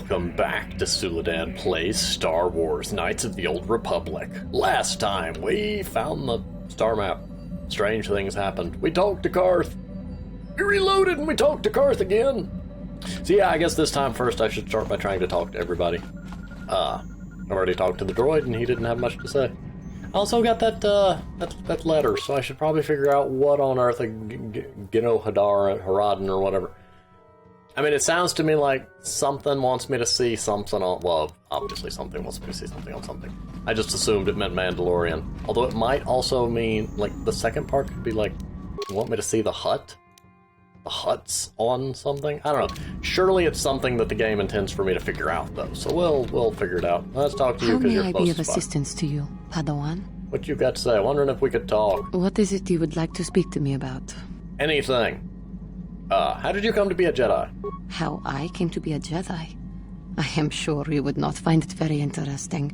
Welcome back to Suladan Plays Star Wars Knights of the Old Republic. Last time, we found the star map. Strange things happened. We talked to Karth. We reloaded and we talked to Karth again. So yeah, I guess this time first I should start by trying to talk to everybody. I already talked to the droid and he didn't have much to say. I also got that letter, so I should probably figure out what on earth a Haradin or whatever. I mean, it sounds to me like something wants me to see something on... Well, obviously something wants me to see something on something. I just assumed it meant Mandalorian. Although it might also mean, like, the second part could be like, you want me to see the hut? The hut's on something? I don't know. Surely it's something that the game intends for me to figure out, though. So we'll figure it out. Let's talk to you because you're close. How may I be of assistance to you, Padawan? What you got to say? Wondering if we could talk. What is it you would like to speak to me about? Anything. How did you come to be a Jedi? How I came to be a Jedi? I am sure you would not find it very interesting.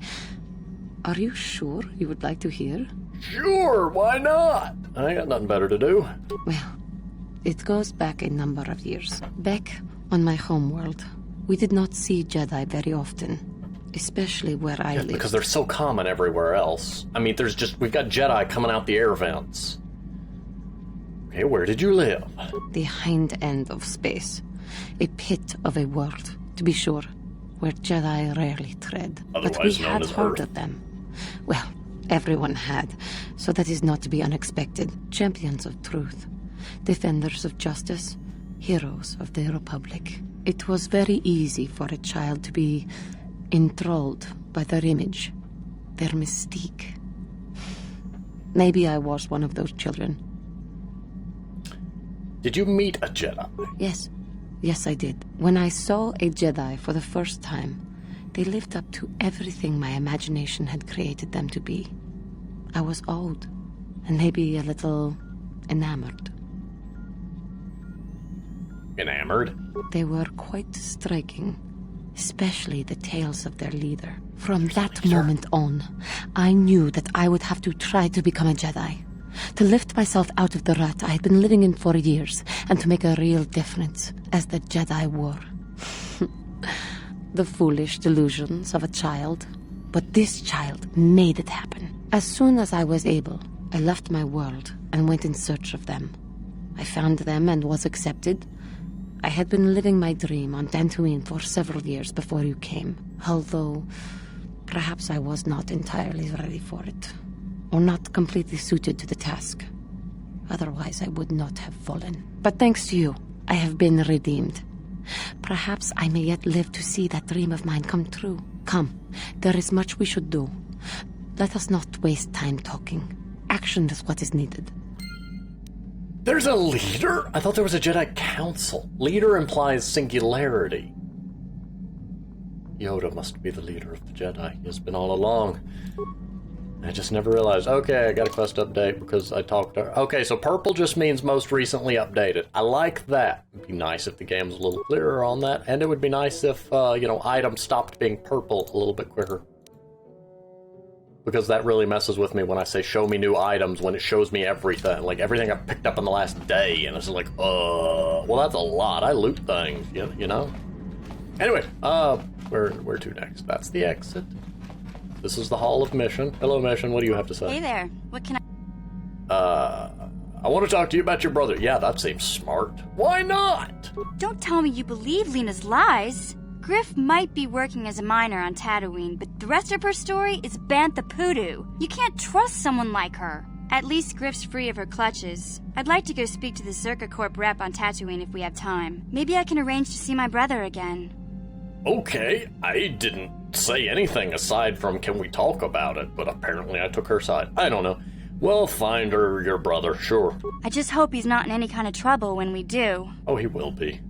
Are you sure you would like to hear? Sure, why not? I ain't got nothing better to do. Well, it goes back a number of years. Back on my homeworld, we did not see Jedi very often. Especially where I live. Because they're so common everywhere else. I mean, we've got Jedi coming out the air vents. Okay, where did you live? The hind end of space. A pit of a world, to be sure, where Jedi rarely tread. Otherwise but we known had as heard Earth. of them. Well, everyone had, so that is not to be unexpected. Champions of truth, defenders of justice, heroes of the Republic. It was very easy for a child to be enthralled by their image, their mystique. Maybe I was one of those children. Did you meet a Jedi? Yes. Yes, I did. When I saw a Jedi for the first time, they lived up to everything my imagination had created them to be. I was awed, and maybe a little enamored. Enamored? They were quite striking, especially the tales of their leader. From that moment on, I knew that I would have to try to become a Jedi. To lift myself out of the rut I had been living in for years, and to make a real difference as the Jedi wore. The foolish delusions of a child. But this child made it happen. As soon as I was able, I left my world and went in search of them. I found them and was accepted. I had been living my dream on Dantooine for several years before you came, although perhaps I was not entirely ready for it, or not completely suited to the task. Otherwise, I would not have fallen. But thanks to you, I have been redeemed. Perhaps I may yet live to see that dream of mine come true. Come, there is much we should do. Let us not waste time talking. Action is what is needed. There's a leader? I thought there was a Jedi Council. Leader implies singularity. Yoda must be the leader of the Jedi. He has been all along. I just never realized. Okay, I got a quest update because I talked to her. Okay, so purple just means most recently updated. I like that. It'd be nice if the game was a little clearer on that. And it would be nice if, items stopped being purple a little bit quicker. Because that really messes with me when I say show me new items when it shows me everything. Like everything I picked up in the last day. And it's like, well, that's a lot. I loot things, you know? Anyway, where to next? That's the exit. This is the Hall of Mission. Hello, Mission. What do you have to say? Hey there. What can I... I want to talk to you about your brother. Yeah, that seems smart. Why not? Don't tell me you believe Lena's lies. Griff might be working as a miner on Tatooine, but the rest of her story is Bantha Poodoo. You can't trust someone like her. At least Griff's free of her clutches. I'd like to go speak to the Circa Corp rep on Tatooine if we have time. Maybe I can arrange to see my brother again. Okay, I didn't say anything aside from can we talk about it, but apparently I took her side. I don't know. Well, find her your brother, sure. I just hope he's not in any kind of trouble when we do. Oh, he will be.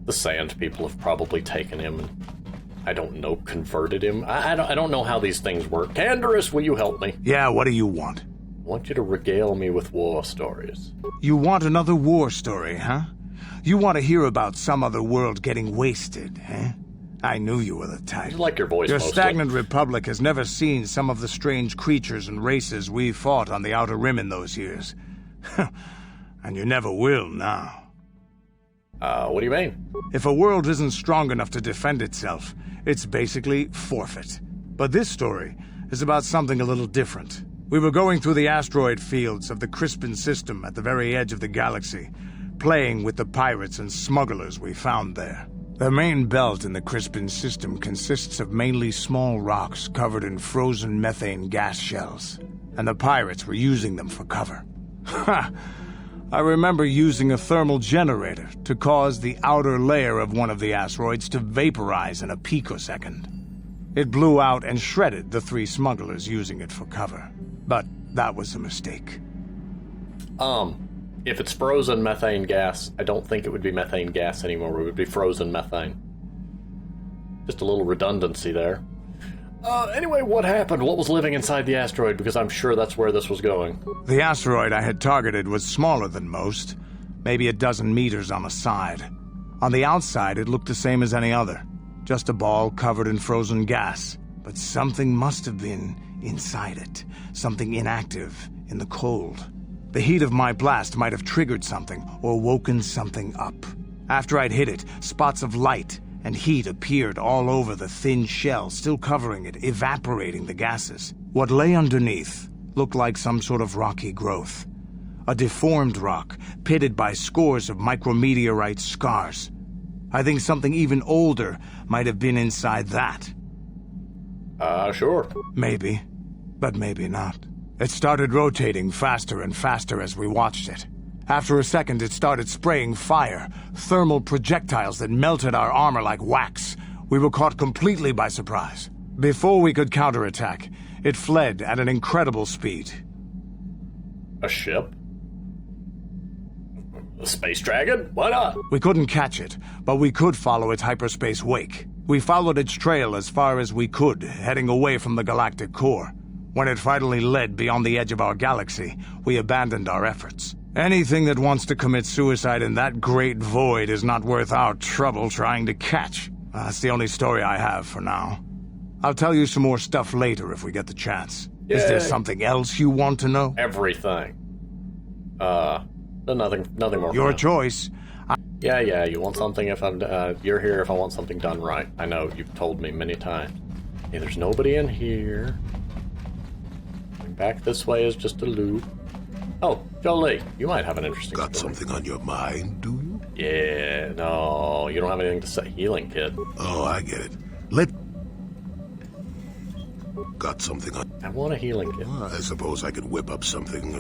The Sand people have probably taken him and, I don't know, converted him. I don't know how these things work. Canderous, will you help me? Yeah, what do you want? I want you to regale me with war stories. You want another war story, huh? You want to hear about some other world getting wasted, huh? I knew you were the type. I like your voice Your mostly. stagnant republic has never seen some of the strange creatures and races we fought on the Outer Rim in those years. And you never will now. What do you mean? If a world isn't strong enough to defend itself, it's basically forfeit. But this story is about something a little different. We were going through the asteroid fields of the Crispin system at the very edge of the galaxy, playing with the pirates and smugglers we found there. The main belt in the Crispin system consists of mainly small rocks covered in frozen methane gas shells, and the pirates were using them for cover. Ha! I remember using a thermal generator to cause the outer layer of one of the asteroids to vaporize in a picosecond. It blew out and shredded the 3 smugglers using it for cover. But that was a mistake. If it's frozen methane gas, I don't think it would be methane gas anymore. It would be frozen methane. Just a little redundancy there. Anyway, what happened? What was living inside the asteroid? Because I'm sure that's where this was going. The asteroid I had targeted was smaller than most, maybe a dozen meters on a side. On the outside, it looked the same as any other, just a ball covered in frozen gas. But something must have been inside it, something inactive in the cold. The heat of my blast might have triggered something or woken something up. After I'd hit it, spots of light and heat appeared all over the thin shell, still covering it, evaporating the gases. What lay underneath looked like some sort of rocky growth. A deformed rock, pitted by scores of micrometeorite scars. I think something even older might have been inside that. Sure. Maybe, but maybe not. It started rotating faster and faster as we watched it. After a second, it started spraying fire, thermal projectiles that melted our armor like wax. We were caught completely by surprise. Before we could counterattack, it fled at an incredible speed. A ship? A space dragon? Why not? We couldn't catch it, but we could follow its hyperspace wake. We followed its trail as far as we could, heading away from the galactic core. When it finally led beyond the edge of our galaxy, we abandoned our efforts. Anything that wants to commit suicide in that great void is not worth our trouble trying to catch. That's the only story I have for now. I'll tell you some more stuff later if we get the chance. Yay. Is there something else you want to know? Everything. Nothing more. Your choice. Yeah, you want something if I'm, you're here if I want something done right. I know, you've told me many times. Hey, there's nobody in here. Going back this way is just a loop. Oh, Jolie, you might have an interesting Got story. something on your mind, do you? Yeah, no, you don't have anything to say. Healing, kid. Oh, I get it. Got something on... I want a healing kit. I suppose I could whip up something,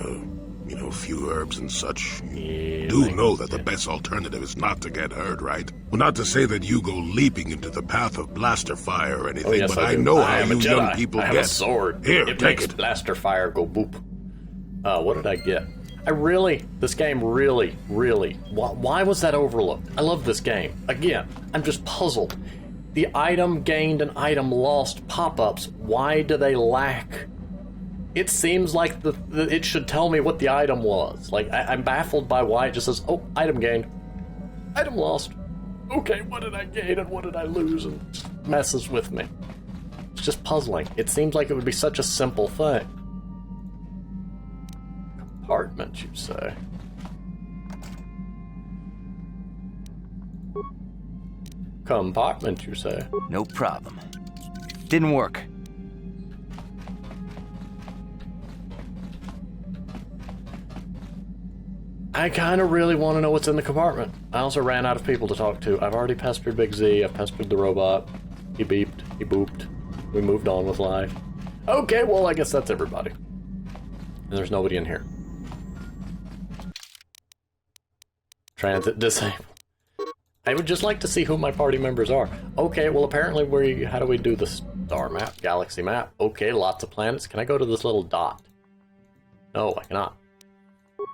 a few herbs and such. Yeah, Do know that the best alternative is not to get hurt, right? Well, not to say that you go leaping into the path of blaster fire or anything, yes, but I I do. know I how am a you Jedi. young people I have get. a sword. Here, it take makes it. blaster fire go boop. What did I get? This game really, why was that overlooked? I love this game. Again, I'm just puzzled. The item gained and item lost pop-ups, why do they lack? It seems like it should tell me what the item was. Like, I'm baffled by why it just says, oh, item gained. Item lost. Okay, what did I gain and what did I lose? And just messes with me. It's just puzzling. It seems like it would be such a simple thing. Compartment, you say? Compartment, you say? No problem. Didn't work. I kind of really want to know what's in the compartment. I also ran out of people to talk to. I've already pestered Big Z. I've pestered the robot. He beeped. He booped. We moved on with life. Okay, well, I guess that's everybody. And there's nobody in here. Transit disabled. I would just like to see who my party members are. Okay, well, apparently how do we do the star map, galaxy map? Okay, lots of planets. Can I go to this little dot? No, I cannot.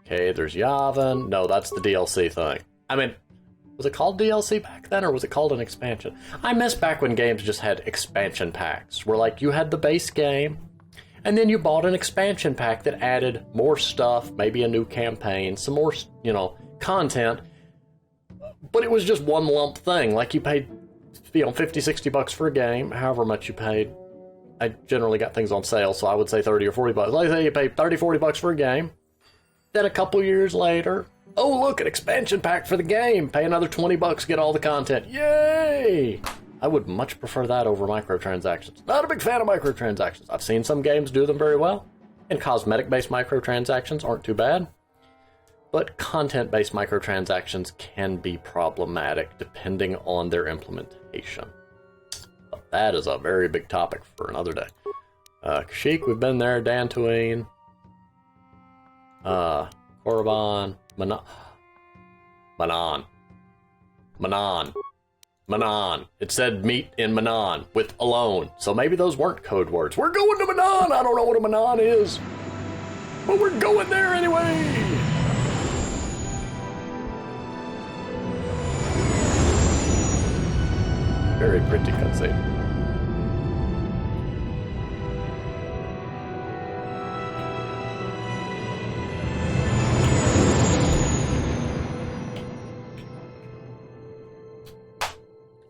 Okay, there's Yavin. No, that's the DLC thing. I mean, was it called DLC back then, or was it called an expansion? I miss back when games just had expansion packs, where, like, you had the base game, and then you bought an expansion pack that added more stuff, maybe a new campaign, some more, content, but it was just one lump thing. Like, you paid, $50-$60 for a game, however much you paid. I generally got things on sale, so I would say $30 or $40. Let's say you pay $30-$40 for a game. Then a couple years later, Oh, look, an expansion pack for the game. Pay another $20, get all the content. Yay! I would much prefer that over microtransactions. Not a big fan of microtransactions. I've seen some games do them very well, and cosmetic-based microtransactions aren't too bad. But content-based microtransactions can be problematic depending on their implementation. But that is a very big topic for another day. Kashyyyk, we've been there. Dantooine. Korriban. Manaan. It said meet in Manaan with alone. So maybe those weren't code words. We're going to Manaan! I don't know what a Manaan is. But we're going there anyway! Very pretty cutscene.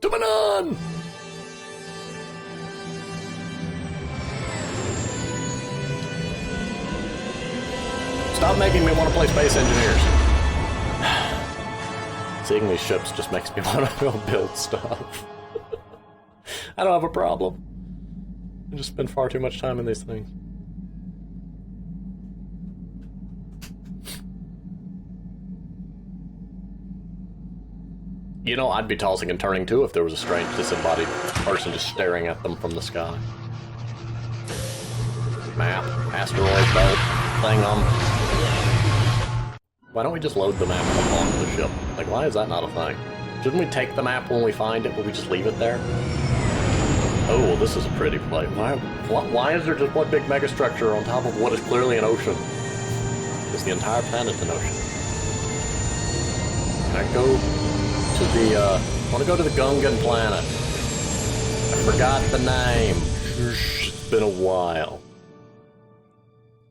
To Manaan! Stop making me want to play Space Engineers. Seeing these ships just makes me want to go build stuff. I don't have a problem. I just spend far too much time in these things. You know, I'd be tossing and turning too if there was a strange disembodied person just staring at them from the sky. Map, asteroid belt, thing on. Why don't we just load the map up onto the ship? Like, why is that not a thing? Shouldn't we take the map when we find it? Will we just leave it there? Oh, well, this is a pretty place. Why is there just one big megastructure on top of what is clearly an ocean? Is the entire planet an ocean? Can I go to the, I want to go to the Gungan planet. I forgot the name. It's been a while.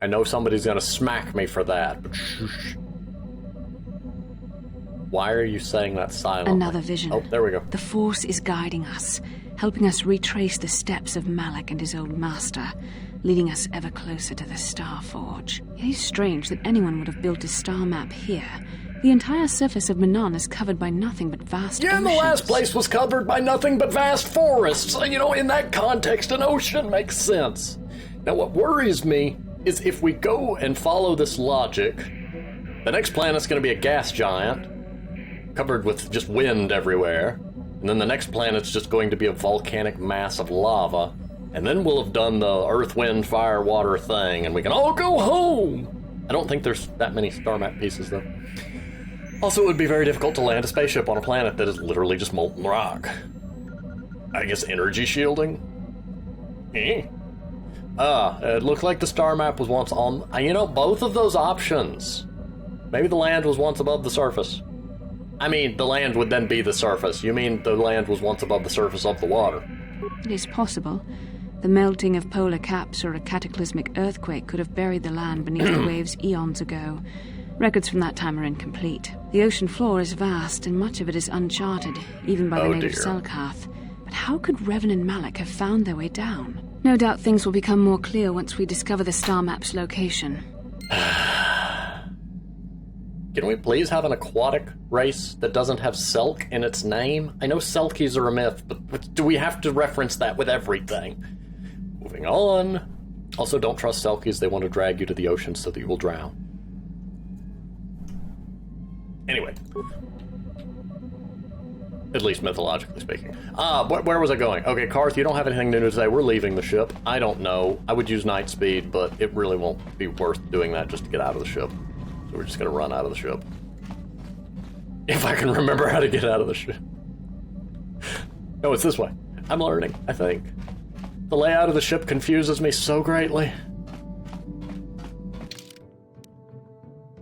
I know somebody's gonna smack me for that, but shush. Why are you saying that silently? Another vision. Oh, there we go. The Force is guiding us, helping us retrace the steps of Malak and his old master, leading us ever closer to the Star Forge. It is strange that anyone would have built a star map here. The entire surface of Manaan is covered by nothing but vast oceans. Yeah, and the last place was covered by nothing but vast forests. You know, in that context, an ocean makes sense. Now, what worries me is if we go and follow this logic, the next planet's going to be a gas giant, covered with just wind everywhere, and then the next planet's just going to be a volcanic mass of lava, and then we'll have done the earth, wind, fire, water thing, and we can all go home! I don't think there's that many star map pieces, though. Also, it would be very difficult to land a spaceship on a planet that is literally just molten rock. I guess energy shielding? It looked like the star map was once on... You know, both of those options. Maybe the land was once above the surface. I mean, the land would then be the surface. You mean the land was once above the surface of the water? It is possible. The melting of polar caps or a cataclysmic earthquake could have buried the land beneath the waves eons ago. Records from that time are incomplete. The ocean floor is vast, and much of it is uncharted, even by the native Selkath. But how could Revan and Malak have found their way down? No doubt things will become more clear once we discover the star map's location. Can we please have an aquatic race that doesn't have Selk in its name? I know Selkies are a myth, but do we have to reference that with everything? Moving on. Also, don't trust Selkies. They want to drag you to the ocean so that you will drown. Anyway. At least mythologically speaking. Where was I going? Okay, Karth, you don't have anything new to say. We're leaving the ship. I don't know. I would use night speed, but it really won't be worth doing that just to get out of the ship. So we're just gonna run out of the ship. If I can remember how to get out of the ship. No, it's this way. I'm learning, I think. The layout of the ship confuses me so greatly.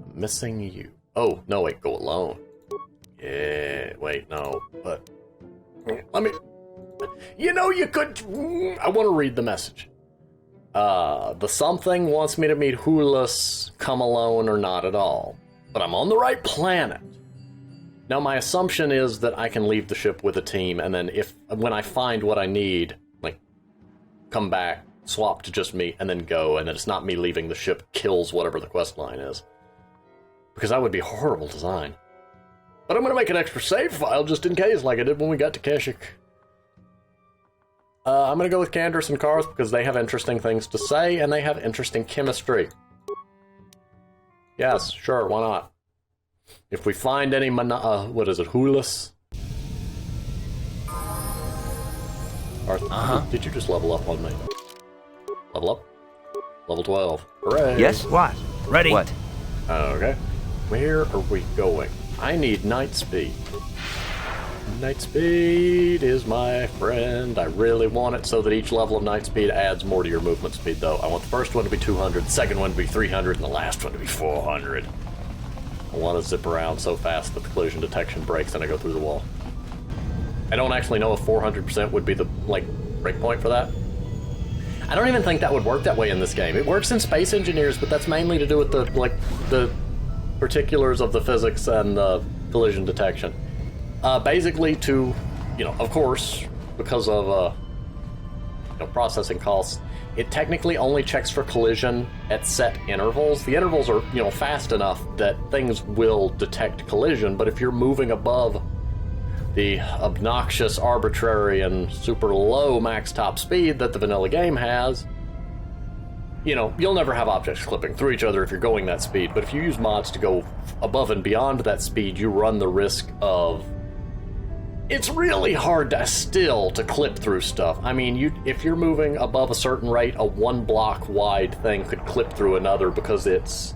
I'm missing you. Oh, no, wait, go alone. Yeah, wait, no, but... Let me... You know, you could... I want to read the message. The something wants me to meet Hulas, come alone or not at all. But I'm on the right planet. Now, my assumption is that I can leave the ship with a team, and then when I find what I need, like, come back, swap to just me, and then go, and then it's not me leaving the ship kills whatever the quest line is. Because that would be a horrible design. But I'm going to make an extra save file just in case, like I did when we got to Kashyyyk. I'm going to go with Candace and Karth because they have interesting things to say, and they have interesting chemistry. Yes, sure, why not? If we find any what is it, Hulas? Karth, did you just level up on me? Level up? Level 12. Hooray! Yes? What? Ready? What? Okay. Where are we going? I need night speed. Night speed is my friend. I really want it so that each level of night speed adds more to your movement speed, though. I want the first one to be 200, the second one to be 300, and the last one to be 400. I want to zip around so fast that the collision detection breaks and I go through the wall. I don't actually know if 400% would be the, breakpoint for that. I don't even think that would work that way in this game. It works in Space Engineers, but that's mainly to do with the particulars of the physics and the collision detection. Basically to, of course, because of, processing costs, it technically only checks for collision at set intervals. The intervals are, fast enough that things will detect collision, but if you're moving above the obnoxious, arbitrary, and super low max top speed that the vanilla game has, you'll never have objects clipping through each other if you're going that speed, but if you use mods to go above and beyond that speed, you run the risk of... It's really hard to clip through stuff. I mean, if you're moving above a certain rate, a 1 block wide thing could clip through another because it's,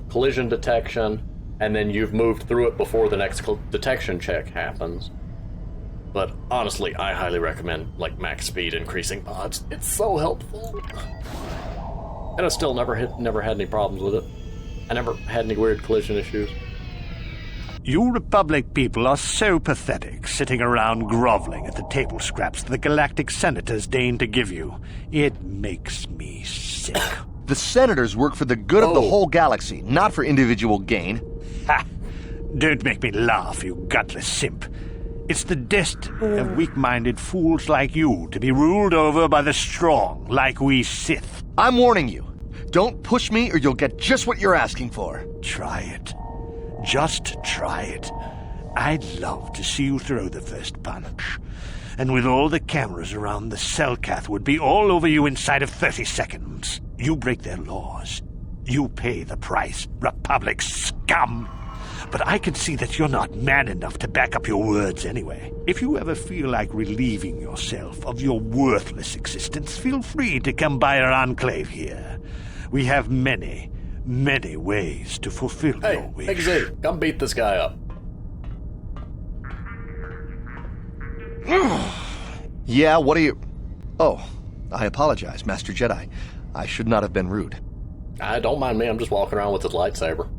collision detection, and then you've moved through it before the next detection check happens. But honestly, I highly recommend, max speed increasing mods. It's so helpful. And I still never had any problems with it. I never had any weird collision issues. You Republic people are so pathetic, sitting around groveling at the table scraps the galactic senators deign to give you. It makes me sick. The senators work for the good of the whole galaxy, not for individual gain. Ha! Don't make me laugh, you gutless simp. It's the destiny of weak-minded fools like you to be ruled over by the strong, like we Sith. I'm warning you. Don't push me or you'll get just what you're asking for. Try it. Just try it. I'd love to see you throw the first punch. And with all the cameras around the Selkath would be all over you inside of 30 seconds. You break their laws. You pay the price, Republic scum. But I can see that you're not man enough to back up your words anyway. If you ever feel like relieving yourself of your worthless existence, feel free to come by our enclave here. We have many ways to fulfill your wish. Hey, Z, come beat this guy up. Yeah, what are you... Oh, I apologize, Master Jedi. I should not have been rude. Don't mind me, I'm just walking around with his lightsaber.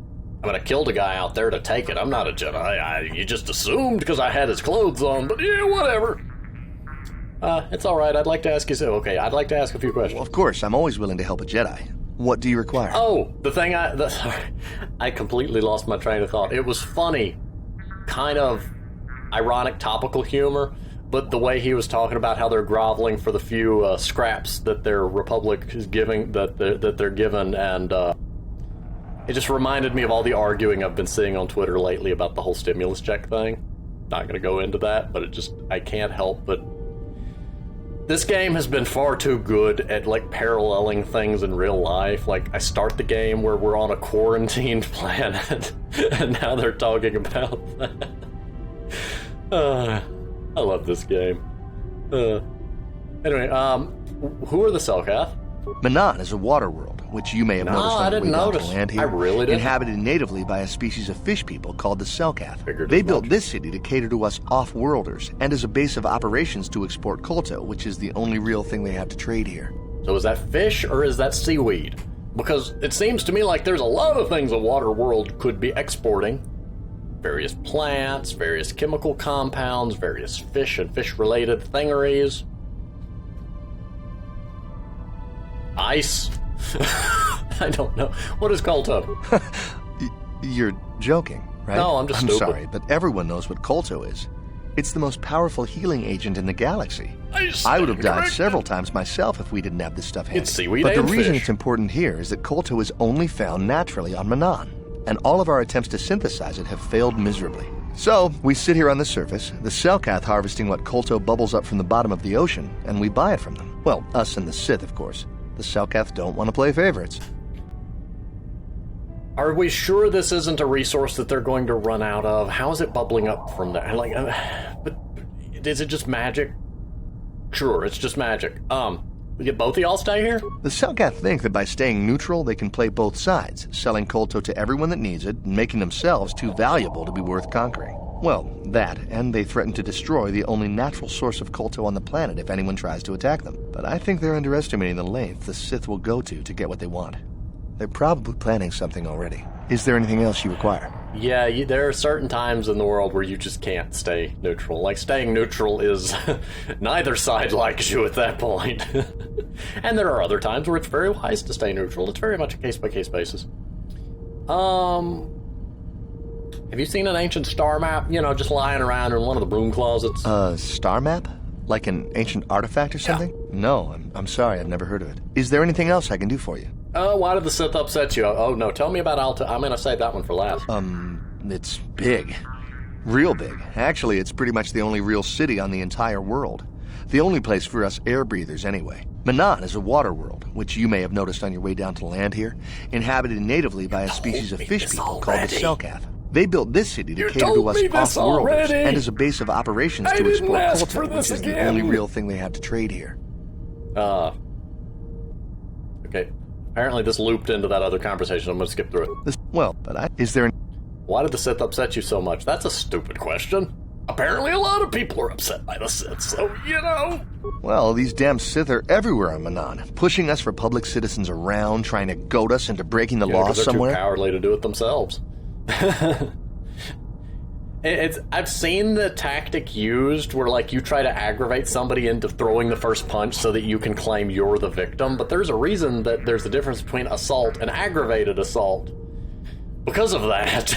I mean, I killed a guy out there to take it. I'm not a Jedi. You just assumed because I had his clothes on, but yeah, whatever. It's alright, I'd like to ask you... Okay, I'd like to ask a few questions. Well, of course, I'm always willing to help a Jedi. What do you require? Oh, the thing sorry, I completely lost my train of thought. It was funny, kind of ironic topical humor, but the way he was talking about how they're groveling for the few scraps that their Republic is giving, that they're given, and it just reminded me of all the arguing I've been seeing on Twitter lately about the whole stimulus check thing. Not going to go into that, but I can't help but... This game has been far too good at, paralleling things in real life. I start the game where we're on a quarantined planet, and now they're talking about that. I love this game. Anyway, who are the Selkath? Manaan is a water world, which you may have noticed on your way down to land here. I really didn't. Inhabited natively by a species of fish people called the Selkath. Figured They as built much. this city to cater to us off-worlders, and as a base of operations to export kolto, which is the only real thing they have to trade here. So is that fish or is that seaweed? Because it seems to me like there's a lot of things a water world could be exporting. Various plants, various chemical compounds, various fish and fish-related thingeries. Ice. I don't know. What is kolto? You're joking, right? No, I'm just stupid. sorry, but everyone knows what kolto is. It's the most powerful healing agent in the galaxy. I would have died several times myself if we didn't have this stuff handy. It's seaweed But the and reason fish. it's important here is that kolto is only found naturally on Manaan. and all of our attempts to synthesize it have failed miserably. So, we sit here on the surface, the Selkath harvesting what Kolto bubbles up from the bottom of the ocean, and we buy it from them. Well, us and the Sith, of course. The Selkath don't want to play favorites. Are we sure this isn't a resource that they're going to run out of? How is it bubbling up from there? Like, but is it just magic? Sure, it's just magic. Both of y'all stay here? The Selkath think that by staying neutral, they can play both sides, selling Kolto to everyone that needs it, and making themselves too valuable to be worth conquering. Well, that, and they threaten to destroy the only natural source of Kolto on the planet if anyone tries to attack them. But I think they're underestimating the length the Sith will go to get what they want. They're probably planning something already. Is there anything else you require? Yeah, there are certain times in the world where you just can't stay neutral. Like, staying neutral is... neither side likes you at that point. And there are other times where it's very wise to stay neutral. It's very much a case-by-case basis. Have you seen an ancient star map? You know, just lying around in one of the broom closets? Star map? Like an ancient artifact or something? Yeah. No, I'm sorry, I've never heard of it. Is there anything else I can do for you? Why did the Sith upset you? Oh, no, tell me about Alta. I'm gonna save that one for last. It's big. Real big. Actually, it's pretty much the only real city on the entire world. The only place for us air breathers, anyway. Manaan is a water world, which you may have noticed on your way down to land here, inhabited natively by a species of fish people called the Selkath. They built this city to cater to us off-worlders, and as a base of operations to explore culture, which is the only real thing they have to trade here. Okay. Apparently this looped into that other conversation. I'm going to skip through it. Why did the Sith upset you so much? That's a stupid question. Apparently a lot of people are upset by the Sith, so, you know. Well, these damn Sith are everywhere on Manaan, pushing us Republic citizens around, trying to goad us into breaking the law somewhere. They're too cowardly to do it themselves. I've seen the tactic used where, like, you try to aggravate somebody into throwing the first punch so that you can claim you're the victim, but there's a reason that there's a difference between assault and aggravated assault. Because of that,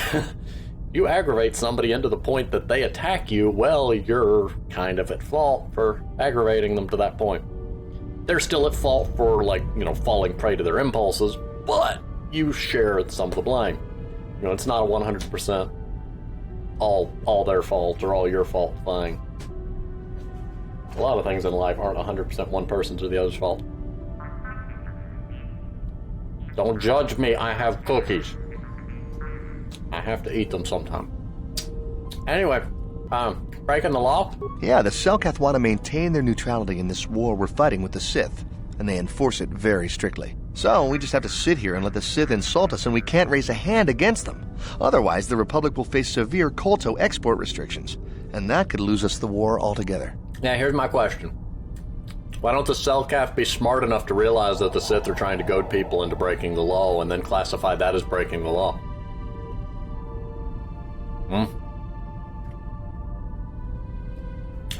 you aggravate somebody into the point that they attack you, well, you're kind of at fault for aggravating them to that point. They're still at fault for, like, you know, falling prey to their impulses, but you share some of the blame. You know, it's not a 100% all their fault or all your fault thing. A lot of things in life aren't 100% one person's or the other's fault. Don't judge me, I have cookies. I have to eat them sometime. Anyway, breaking the law? Yeah, the Selkath want to maintain their neutrality in this war we're fighting with the Sith, and they enforce it very strictly. So, we just have to sit here and let the Sith insult us, and we can't raise a hand against them. Otherwise, the Republic will face severe Kolto export restrictions, and that could lose us the war altogether. Now, here's my question. Why don't the Selkath be smart enough to realize that the Sith are trying to goad people into breaking the law, and then classify that as breaking the law?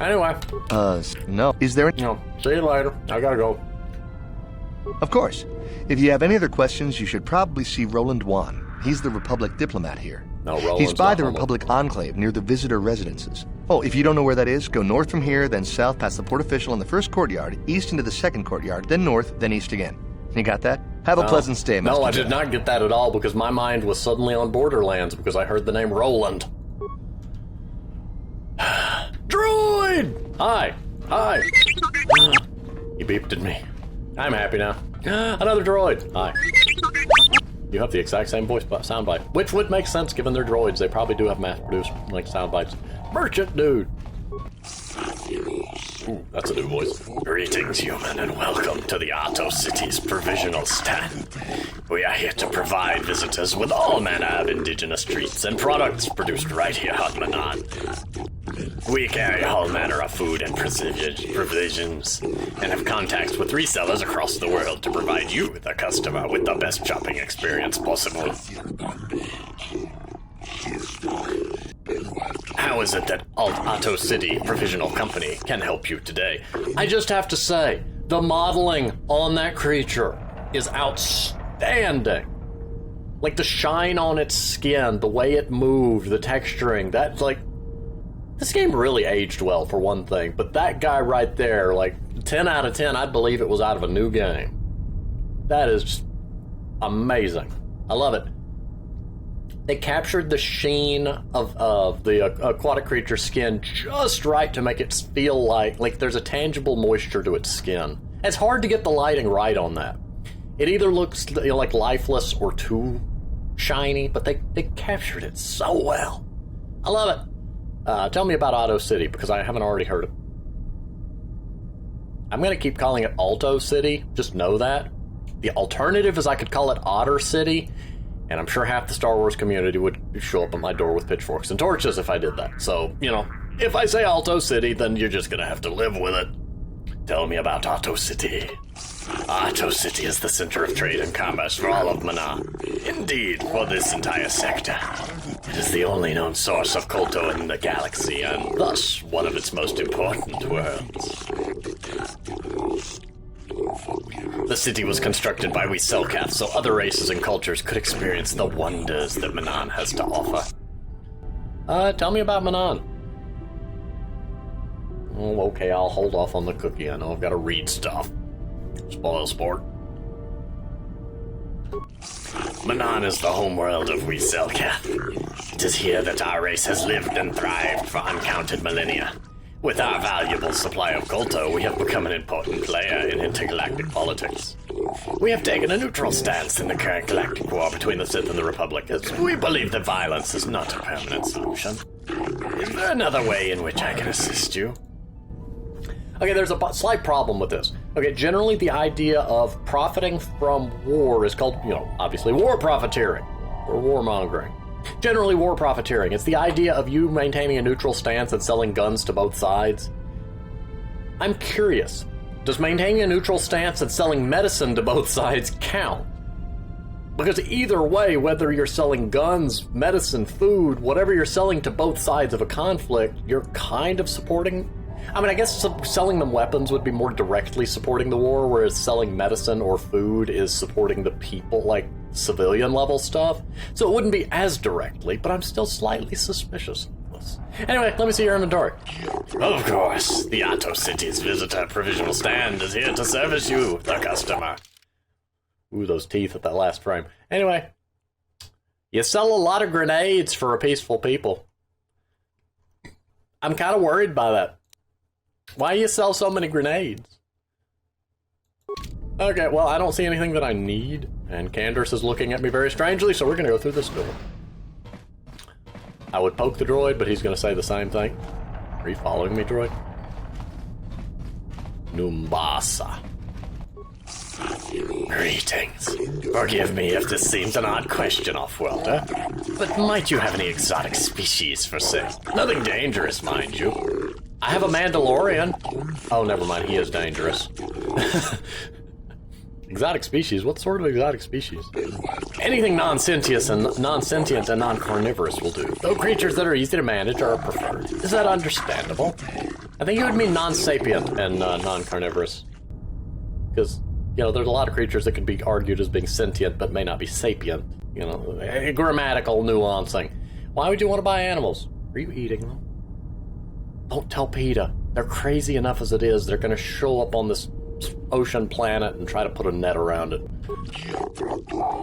Anyway. No. Is there... No. See you later. I gotta go. Of course. If you have any other questions, you should probably see Roland Wan. He's the Republic diplomat here. No, Roland's He's by the humble. Republic Enclave near the visitor residences. Oh, if you don't know where that is, go north from here, then south past the port official in the first courtyard, east into the second courtyard, then north, then east again. You got that? Have a pleasant stay, Master. No, I did not get that at all because my mind was suddenly on Borderlands because I heard the name Roland. Droid! Hi. Hi. You beeped at me. I'm happy now. Another droid. Hi. You have the exact same voice soundbite, which would make sense given they're droids. They probably do have mass-produced like soundbites. Merchant dude. Ooh, that's a new voice. Greetings, human, and welcome to the Otto City's provisional stand. We are here to provide visitors with all manner of indigenous treats and products produced right here on Manaan. We carry all manner of food and provisions, and have contacts with resellers across the world to provide you, the customer, with the best shopping experience possible. How is it that Otto City Provisional Company can help you today? I just have to say, the modeling on that creature is outstanding. Like the shine on its skin, the way it moved, the texturing, that's like... This game really aged well, for one thing, but that guy right there, like, 10 out of 10, I'd believe it was out of a new game. That is just amazing. I love it. They captured the sheen of the aquatic creature's skin just right to make it feel like there's a tangible moisture to its skin. It's hard to get the lighting right on that. It either looks like lifeless or too shiny, but they captured it so well. I love it. Tell me about Otto City, because I haven't already heard it. I'm going to keep calling it Alto City, just know that. The alternative is I could call it Otter City, and I'm sure half the Star Wars community would show up at my door with pitchforks and torches if I did that. So, if I say Alto City, then you're just going to have to live with it. Tell me about Otto City. Otto City is the center of trade and commerce for all of Manaan. Indeed, for this entire sector. It is the only known source of KOTOR in the galaxy, and thus one of its most important worlds. The city was constructed by we Selkath so other races and cultures could experience the wonders that Manaan has to offer. Tell me about Manaan. Oh, okay, I'll hold off on the cookie. I know I've got to read stuff. Spoil sport. Manaan is the homeworld of we Selkath. It is here that our race has lived and thrived for uncounted millennia. With our valuable supply of KOTOR, we have become an important player in intergalactic politics. We have taken a neutral stance in the current galactic war between the Sith and the Republic, as we believe that violence is not a permanent solution. Is there another way in which I can assist you? Okay, there's a slight problem with this. Okay, generally the idea of profiting from war is called, obviously war profiteering, or warmongering. Generally war profiteering. It's the idea of you maintaining a neutral stance and selling guns to both sides. I'm curious, does maintaining a neutral stance and selling medicine to both sides count? Because either way, whether you're selling guns, medicine, food, whatever you're selling to both sides of a conflict, you're kind of supporting... I guess selling them weapons would be more directly supporting the war, whereas selling medicine or food is supporting the people, like civilian level stuff. So it wouldn't be as directly, but I'm still slightly suspicious of this. Anyway, let me see your inventory. Of course, the Otto City's visitor provisional stand is here to service you, the customer. Ooh, those teeth at that last frame. Anyway, you sell a lot of grenades for a peaceful people. I'm kind of worried by that. Why do you sell so many grenades? Okay, well, I don't see anything that I need, and Candace is looking at me very strangely, so we're going to go through this door. I would poke the droid, but he's going to say the same thing. Are you following me, droid? Numbasa. Greetings. Forgive me if this seems an odd question, off-worlder, but might you have any exotic species for sale? Nothing dangerous, mind you. I have a Mandalorian. Oh, never mind, he is dangerous. Exotic species? What sort of exotic species? Anything non-sentient and non-carnivorous will do, though creatures that are easy to manage are preferred. Is that understandable? I think it would mean non-sapient and non-carnivorous. Because, there's a lot of creatures that could be argued as being sentient but may not be sapient. Grammatical nuancing. Why would you want to buy animals? Are you eating them? Don't tell PETA. They're crazy enough as it is. They're going to show up on this ocean planet and try to put a net around it.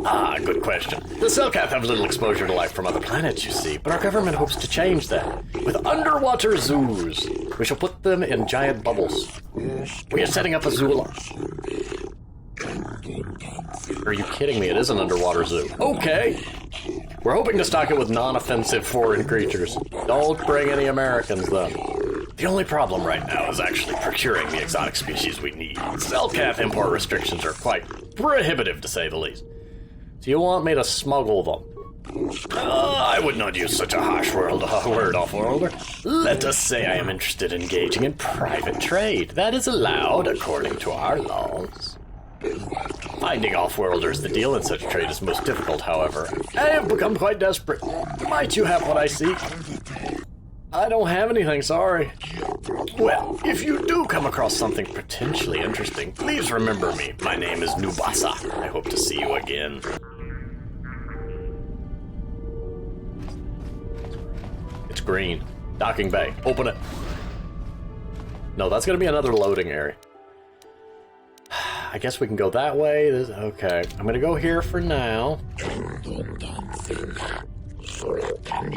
Ah, good question. The Selkath have little exposure to life from other planets, you see, but our government hopes to change that with underwater zoos. We shall put them in giant bubbles. We are setting up a zoo. Are you kidding me? It is an underwater zoo. Okay. We're hoping to stock it with non-offensive foreign creatures. Don't bring any Americans, though. The only problem right now is actually procuring the exotic species we need. Selkath import restrictions are quite prohibitive, to say the least. So you want me to smuggle them? I would not use such a harsh word, off-worlder. Let us say I am interested in engaging in private trade. That is allowed according to our laws. Finding off-worlders to deal in such trade is most difficult, however. I have become quite desperate. Might you have what I seek? I don't have anything, sorry. Well, if you do come across something potentially interesting, please remember me. My name is Nubasa. I hope to see you again. It's green. Docking bay. Open it. No, that's going to be another loading area. I guess we can go that way. Okay, I'm going to go here for now.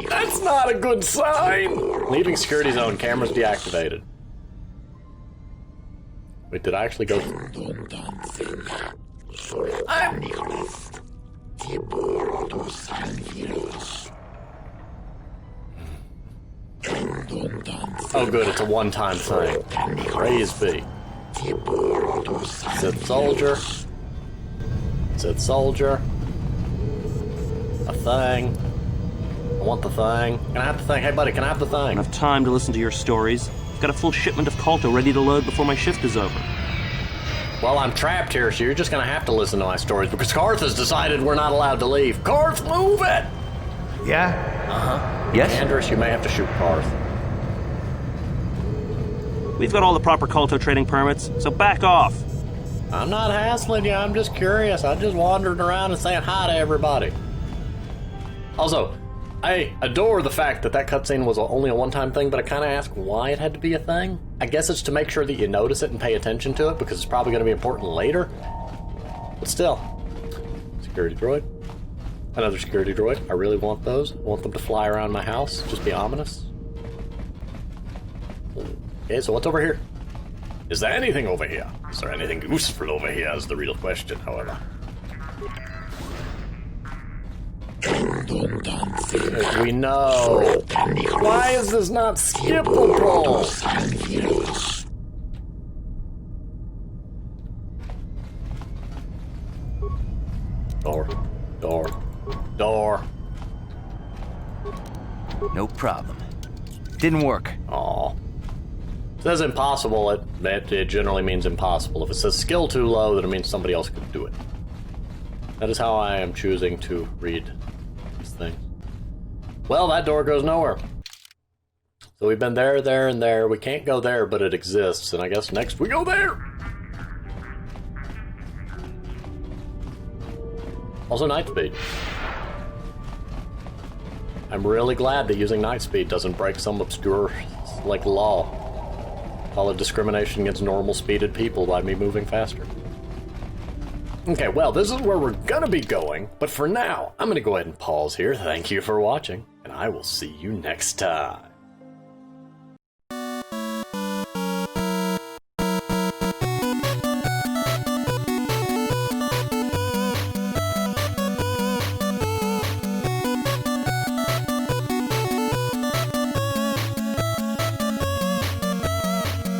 That's not a good sign! Leaving security zone, cameras deactivated. Wait, did I actually go... Oh good, it's a one-time thing. Praise be. Sith soldier. Sith soldier. A thing. I want the thing. Can I have the thing? Hey buddy, can I have the thing? Enough time to listen to your stories. I've got a full shipment of KOTOR ready to load before my shift is over. Well, I'm trapped here, so you're just gonna have to listen to my stories because Karth has decided we're not allowed to leave. Karth, move it! Yeah? Uh-huh. Yes? Andrus, you may have to shoot Karth. We've got all the proper KOTOR trading permits, so back off. I'm not hassling you, I'm just curious. I'm just wandering around and saying hi to everybody. Also, I adore the fact that cutscene was only a one-time thing, but I kind of ask why it had to be a thing. I guess it's to make sure that you notice it and pay attention to it, because it's probably going to be important later. But still. Security droid. Another security droid. I really want those. I want them to fly around my house. Just be ominous. Okay, so what's over here? Is there anything over here? Is there anything useful over here is the real question, however. We know. Why is this not skippable? Door. No problem. Didn't work. Aw. It says impossible, it generally means impossible. If it says skill too low, then it means somebody else could do it. That is how I am choosing to read these things. Well, that door goes nowhere. So we've been there, and there. We can't go there, but it exists, and I guess next we go there! Also, night speed. I'm really glad that using night speed doesn't break some obscure, law. Call it discrimination against normal speeded people by me moving faster. Okay, well, this is where we're gonna be going, but for now, I'm gonna go ahead and pause here. Thank you for watching, and I will see you next time.